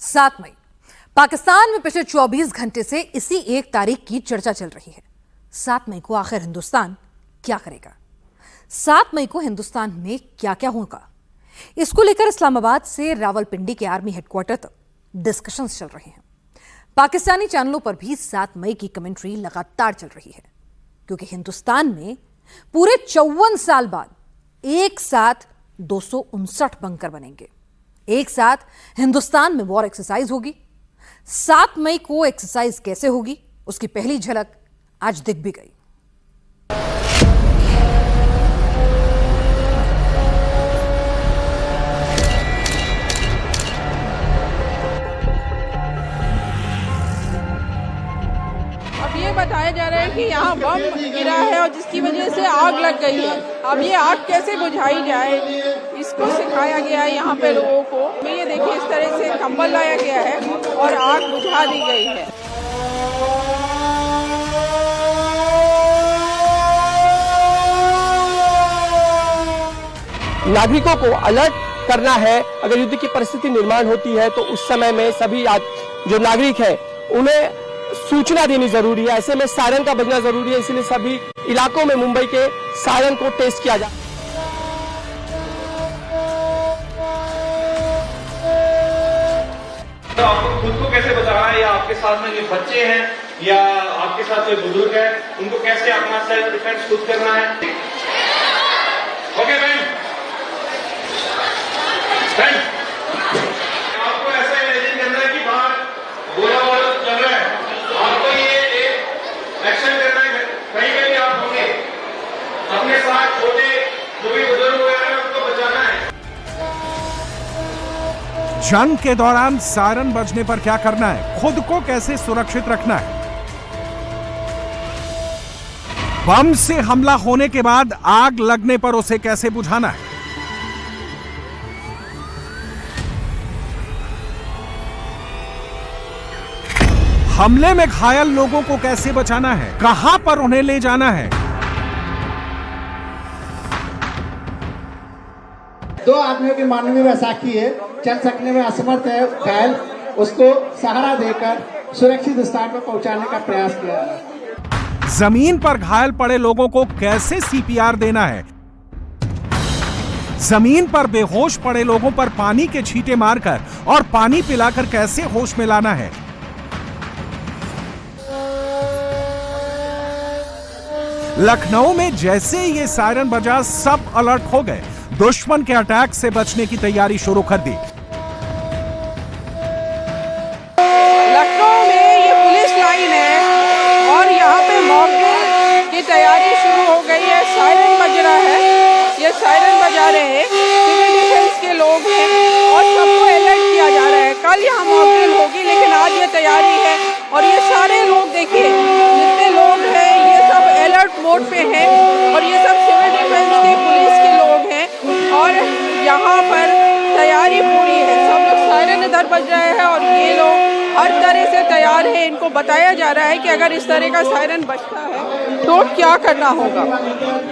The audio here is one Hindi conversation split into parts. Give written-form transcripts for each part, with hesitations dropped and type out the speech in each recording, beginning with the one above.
7 मई पाकिस्तान में पिछले 24 घंटे से इसी एक तारीख की चर्चा चल रही है। 7 मई को आखिर हिंदुस्तान क्या करेगा? 7 मई को हिंदुस्तान में क्या क्या होगा, इसको लेकर इस्लामाबाद से रावलपिंडी के आर्मी हेडक्वार्टर तक डिस्कशंस चल रहे हैं। पाकिस्तानी चैनलों पर भी 7 मई की कमेंट्री लगातार चल रही है, क्योंकि हिंदुस्तान में पूरे 54 साल बाद एक साथ 259 बंकर बनेंगे। एक साथ हिंदुस्तान में वॉर एक्सरसाइज होगी। 7 मई को एक्सरसाइज कैसे होगी, उसकी पहली झलक आज दिख भी गई। अब ये बताया जा रहा है कि यहाँ बम गिरा है और जिसकी वजह से आग लग गई है। अब ये आग कैसे बुझाई जाए, इसको सिखाया गया है यहाँ पे लोगों को। ये देखिए, इस तरह से कंबल लाया गया है और आग बुझा दी गई है। नागरिकों को अलर्ट करना है। अगर युद्ध की परिस्थिति निर्माण होती है तो उस समय में सभी जो नागरिक हैं उन्हें सूचना देनी जरूरी है। ऐसे में सायरन का बजना जरूरी है, इसलिए सभी इलाकों में मुंबई के सायरन को टेस्ट किया जाए। तो आपको खुद को कैसे बचाना है, या आपके साथ में जो बच्चे हैं या आपके साथ कोई बुजुर्ग है, उनको कैसे अपना सेल्फ डिफेंस खुद करना है। ओके मैम, आपको ऐसा इमेजिन करना है कि बाहर गोला वोला चल रहा है, आपको ये एक एक्शन करना है। कहीं कहीं आप होंगे, अपने साथ छोटे जो भी बुजुर्ग वगैरह हैं उनको बचाना है। जंग के दौरान सायरन बजने पर क्या करना है, खुद को कैसे सुरक्षित रखना है, बम से हमला होने के बाद आग लगने पर उसे कैसे बुझाना है, हमले में घायल लोगों को कैसे बचाना है, कहां पर उन्हें ले जाना है। दो आदमियों की मानवीय वैसाखी है, चल सकने में असमर्थ है घायल, उसको सहारा देकर सुरक्षित स्थान पर पहुंचाने का प्रयास किया है। जमीन पर घायल पड़े लोगों को कैसे सीपीआर देना है, जमीन पर बेहोश पड़े लोगों पर पानी के छींटे मारकर और पानी पिलाकर कैसे होश में लाना है। लखनऊ में जैसे ये सायरन बजा सब अलर्ट हो गए, दुश्मन के अटैक से बचने की तैयारी शुरू कर दी। लखनऊ में ये पुलिस लाइन है और यहाँ पे मॉकड्रिल की तैयारी शुरू हो गई है। सायरन बज रहा है, ये सायरन बजा रहे हैं, सिविल डिफेंस के लोग हैं और सबको अलर्ट किया जा रहा है। कल यहाँ मॉकड्रिल होगी, लेकिन आज ये तैयारी है और ये सारे लोग देखिए, जितने लोग हैं ये सब अलर्ट मोड पे हैं और ये सब सिविल डिफेंस के पुलिस के लोग हैं और यहाँ पर तैयारी पूरी है। सब लोग सायरन इधर बज रहे हैं और ये लोग हर तरह से तैयार है। इनको बताया जा रहा है कि अगर इस तरह का सायरन बजता है तो क्या करना होगा।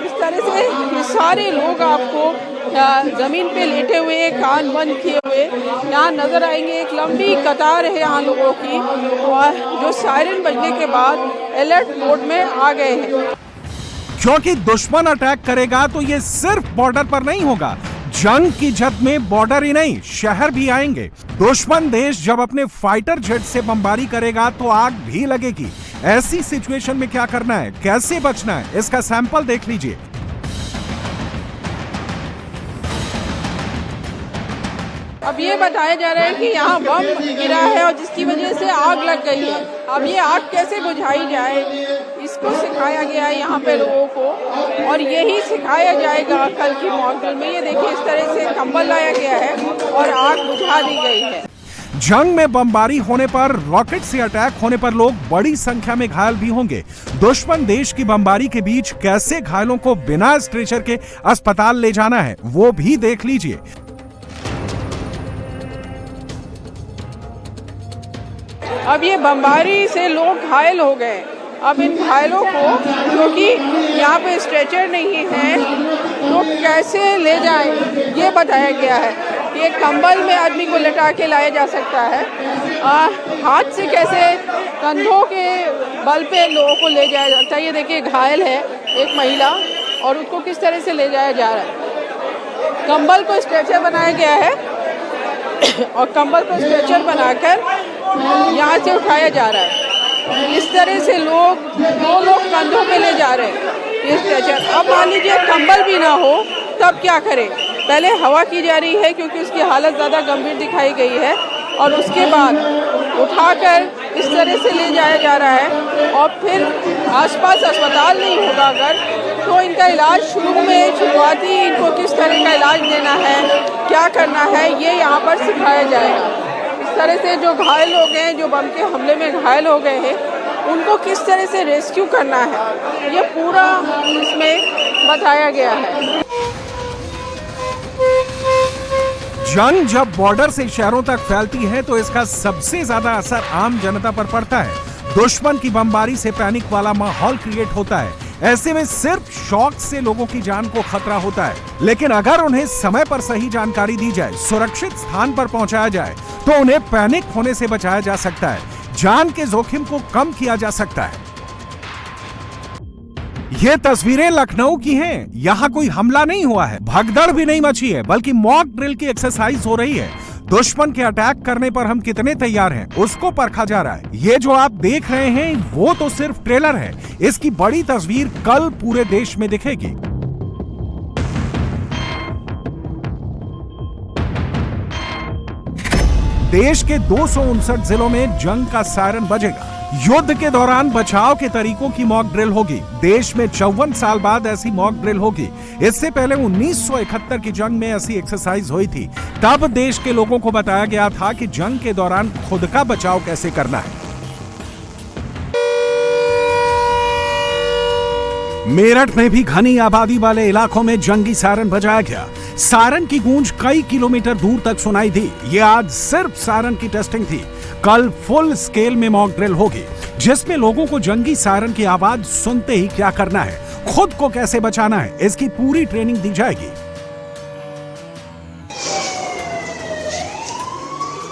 इस तरह से ये सारे लोग आपको जमीन पे लेटे हुए, कान बंद किए हुए यहाँ नजर आएंगे। एक लंबी कतार है यहाँ लोगों की और जो सायरन बजने के बाद अलर्ट मोड में आ गए हैं। क्योंकि दुश्मन अटैक करेगा तो ये सिर्फ बॉर्डर पर नहीं होगा, जंग की जद में बॉर्डर ही नहीं शहर भी आएंगे। दुश्मन देश जब अपने फाइटर जेट से बमबारी करेगा तो आग भी लगेगी। ऐसी सिचुएशन में क्या करना है, कैसे बचना है, इसका सैंपल देख लीजिए। अब ये बताया जा रहा है कि यहाँ बम गिरा है और जिसकी वजह से आग लग गई है। अब ये आग कैसे बुझाई जाए, इसको सिखाया गया है यहाँ पे लोगों को और यही सिखाया जाएगा कल की मॉकड्रिल में। ये देखिए, इस तरह से कंबल लाया गया है और आग बुझा दी गई है। जंग में बमबारी होने पर, रॉकेट से अटैक होने पर लोग बड़ी संख्या में घायल भी होंगे। दुश्मन देश की बमबारी के बीच कैसे घायलों को बिना स्ट्रेचर के अस्पताल ले जाना है, वो भी देख लीजिए। अब ये बमबारी से लोग घायल हो गए। अब इन घायलों को, क्योंकि यहाँ पे स्ट्रेचर नहीं है, तो कैसे ले जाएं, ये बताया गया है। ये कंबल में आदमी को लटा के लाया जा सकता है, हाथ से कैसे कंधों के बल पे लोगों को ले जाया जाता है। ये देखिए घायल है एक महिला और उसको किस तरह से ले जाया जा रहा है। कंबल को स्ट्रेचर बनाया गया है और कंबल को स्ट्रेचर बनाकर यहाँ से उठाया जा रहा है। इस तरह से दो लोग कंधों पे ले जा रहे हैं ये स्ट्रेचर। अब मान लीजिए कंबल भी ना हो तब क्या करें? पहले हवा की जा रही है क्योंकि उसकी हालत ज़्यादा गंभीर दिखाई गई है और उसके बाद उठाकर इस तरह से ले जाया जा रहा है और फिर आसपास अस्पताल नहीं होगा अगर तो इनका इलाज शुरुआती इनको किस तरह का इलाज देना है, क्या करना है, ये यहाँ पर सिखाया जाएगा। इस तरह से जो घायल लोग हैं, जो बम के हमले में घायल हो गए हैं, उनको किस तरह से रेस्क्यू करना है, ये पूरा इसमें बताया गया है। जंग जब बॉर्डर से शहरों तक फैलती है तो इसका सबसे ज्यादा असर आम जनता पर पड़ता है। दुश्मन की बमबारी से पैनिक वाला माहौल क्रिएट होता है। ऐसे में सिर्फ शॉक से लोगों की जान को खतरा होता है, लेकिन अगर उन्हें समय पर सही जानकारी दी जाए, सुरक्षित स्थान पर पहुंचाया जाए तो उन्हें पैनिक होने से बचाया जा सकता है, जान के जोखिम को कम किया जा सकता है। ये तस्वीरें लखनऊ की हैं। यहाँ कोई हमला नहीं हुआ है, भगदड़ भी नहीं मची है, बल्कि मॉक ड्रिल की एक्सरसाइज हो रही है। दुश्मन के अटैक करने पर हम कितने तैयार हैं, उसको परखा जा रहा है। ये जो आप देख रहे हैं वो तो सिर्फ ट्रेलर है, इसकी बड़ी तस्वीर कल पूरे देश में दिखेगी। देश के 259 जिलों में जंग का सायरन बजेगा। युद्ध के दौरान बचाव के तरीकों की मॉक ड्रिल होगी। देश में 54 साल बाद ऐसी मॉक ड्रिल होगी। इससे पहले 1971 की जंग में ऐसी एक्सरसाइज हुई थी। तब देश के लोगों को बताया गया था कि जंग के दौरान खुद का बचाव कैसे करना है। मेरठ में भी घनी आबादी वाले इलाकों में जंगी सायरन बजाया गया। सायरन की गूंज कई किलोमीटर दूर तक सुनाई दी। ये आज सिर्फ सायरन की टेस्टिंग थी। कल फुल स्केल में मॉक ड्रिल होगी, जिसमें लोगों को जंगी सायरन की आवाज सुनते ही क्या करना है, खुद को कैसे बचाना है, इसकी पूरी ट्रेनिंग दी जाएगी।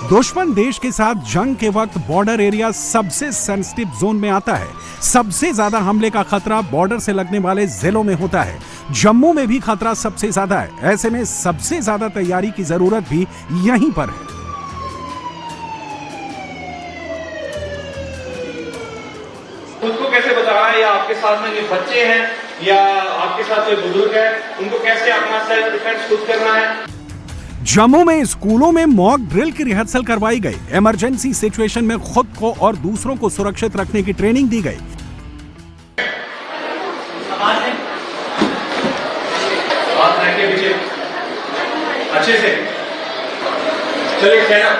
दुश्मन देश के साथ जंग के वक्त बॉर्डर एरिया सबसे सेंसिटिव जोन में आता है। सबसे ज्यादा हमले का खतरा बॉर्डर से लगने वाले जिलों में होता है। जम्मू में भी खतरा सबसे ज्यादा है। ऐसे में सबसे ज्यादा तैयारी की जरूरत भी यहीं पर है। खुद को कैसे बचाना है, या आपके साथ में जो बच्चे हैं या आपके साथ कोई बुजुर्ग है, उनको कैसे अपना सेल्फ डिफेंस खुद करना है। जम्मू में स्कूलों में मॉक ड्रिल की रिहर्सल करवाई गई। इमरजेंसी सिचुएशन में खुद को और दूसरों को सुरक्षित रखने की ट्रेनिंग दी गई। हाथ रख के पीछे अच्छे से चलिए कहना।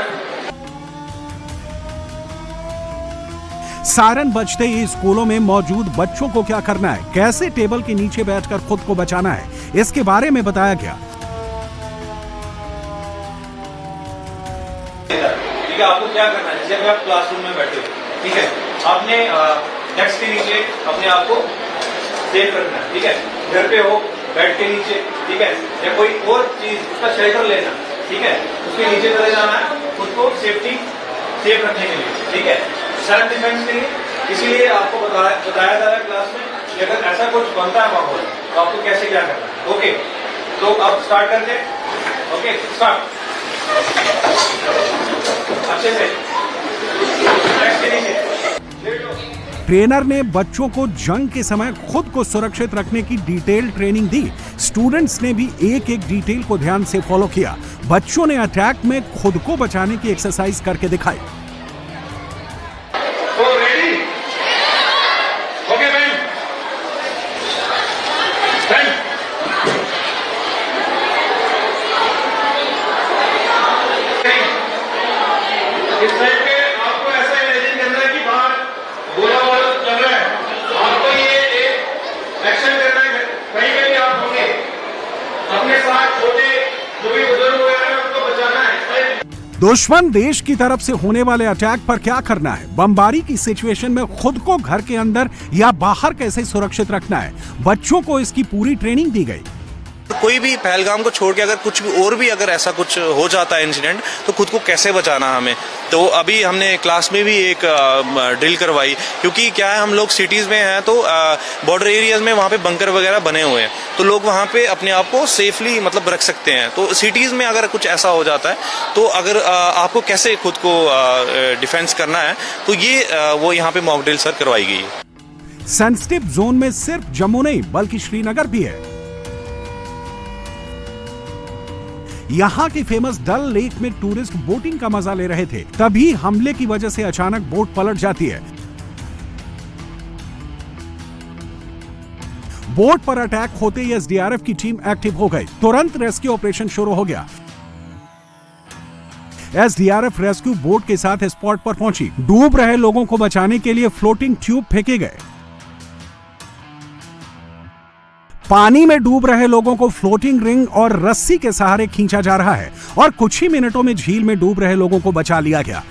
सायरन बजते ही स्कूलों में मौजूद बच्चों को क्या करना है, कैसे टेबल के नीचे बैठकर खुद को बचाना है, इसके बारे में बताया गया। ठीक है, आपको क्या करना है, जैसे आप क्लासरूम में बैठे हो, ठीक है, आपने डेस्क के नीचे अपने आप को सेफ रखना है। ठीक है, घर पे हो, बेड के नीचे, ठीक है, या कोई और चीज उसका शेल्टर लेना, ठीक है, उसके नीचे चले जाना है खुद को सेफ रखने के लिए। ठीक है, सेल्फ डिफेंस के लिए। इसीलिए आपको बताया जा रहा है क्लास में कि अगर ऐसा कुछ बनता है माहौल तो आपको कैसे क्या करना है। ओके, तो अब स्टार्ट करते हैं। ओके, स्टार्ट अच्छे से ट्रेनर ने बच्चों को जंग के समय खुद को सुरक्षित रखने की डिटेल ट्रेनिंग दी। स्टूडेंट्स ने भी एक एक डिटेल को ध्यान से फॉलो किया। बच्चों ने अटैक में खुद को बचाने की एक्सरसाइज करके दिखाई। इस टाइप के आपको ऐसा इमेजिन करना है कि बाहर गोला वोला चल रहा है, आपको ये एक एक्शन करना है। कहीं कहीं आप होंगे, अपने साथ छोटे जो भी बुजुर्ग वगैरह हैं उनको बचाना है। दुश्मन देश की तरफ से होने वाले अटैक पर क्या करना है, बमबारी की सिचुएशन में खुद को घर के अंदर या बाहर कैसे सुरक्षित रखना है, बच्चों को इसकी पूरी ट्रेनिंग दी गई। कोई भी पहलगाम को छोड़ के अगर कुछ भी और भी अगर ऐसा कुछ हो जाता है इंसिडेंट, तो खुद को कैसे बचाना हमें। तो अभी हमने क्लास में भी एक ड्रिल करवाई, क्योंकि क्या है हम लोग सिटीज़ में हैं तो बॉर्डर एरियाज में वहाँ पे बंकर वगैरह बने हुए हैं, तो लोग वहाँ पे अपने आप को सेफली मतलब रख सकते हैं। तो सिटीज़ में अगर कुछ ऐसा हो जाता है तो अगर आपको कैसे खुद को डिफेंस करना है, तो ये वो यहाँ पे मॉक ड्रिल सर करवाई गई है। सेंसिटिव जोन में सिर्फ जम्मू नहीं बल्कि श्रीनगर भी है। यहां की फेमस डल लेक में टूरिस्ट बोटिंग का मजा ले रहे थे, तभी हमले की वजह से अचानक बोट पलट जाती है। बोट पर अटैक होते ही एसडीआरएफ की टीम एक्टिव हो गई, तुरंत रेस्क्यू ऑपरेशन शुरू हो गया। एसडीआरएफ रेस्क्यू बोट के साथ स्पॉट पर पहुंची, डूब रहे लोगों को बचाने के लिए फ्लोटिंग ट्यूब फेंके गए। पानी में डूब रहे लोगों को फ्लोटिंग रिंग और रस्सी के सहारे खींचा जा रहा है और कुछ ही मिनटों में झील में डूब रहे लोगों को बचा लिया गया।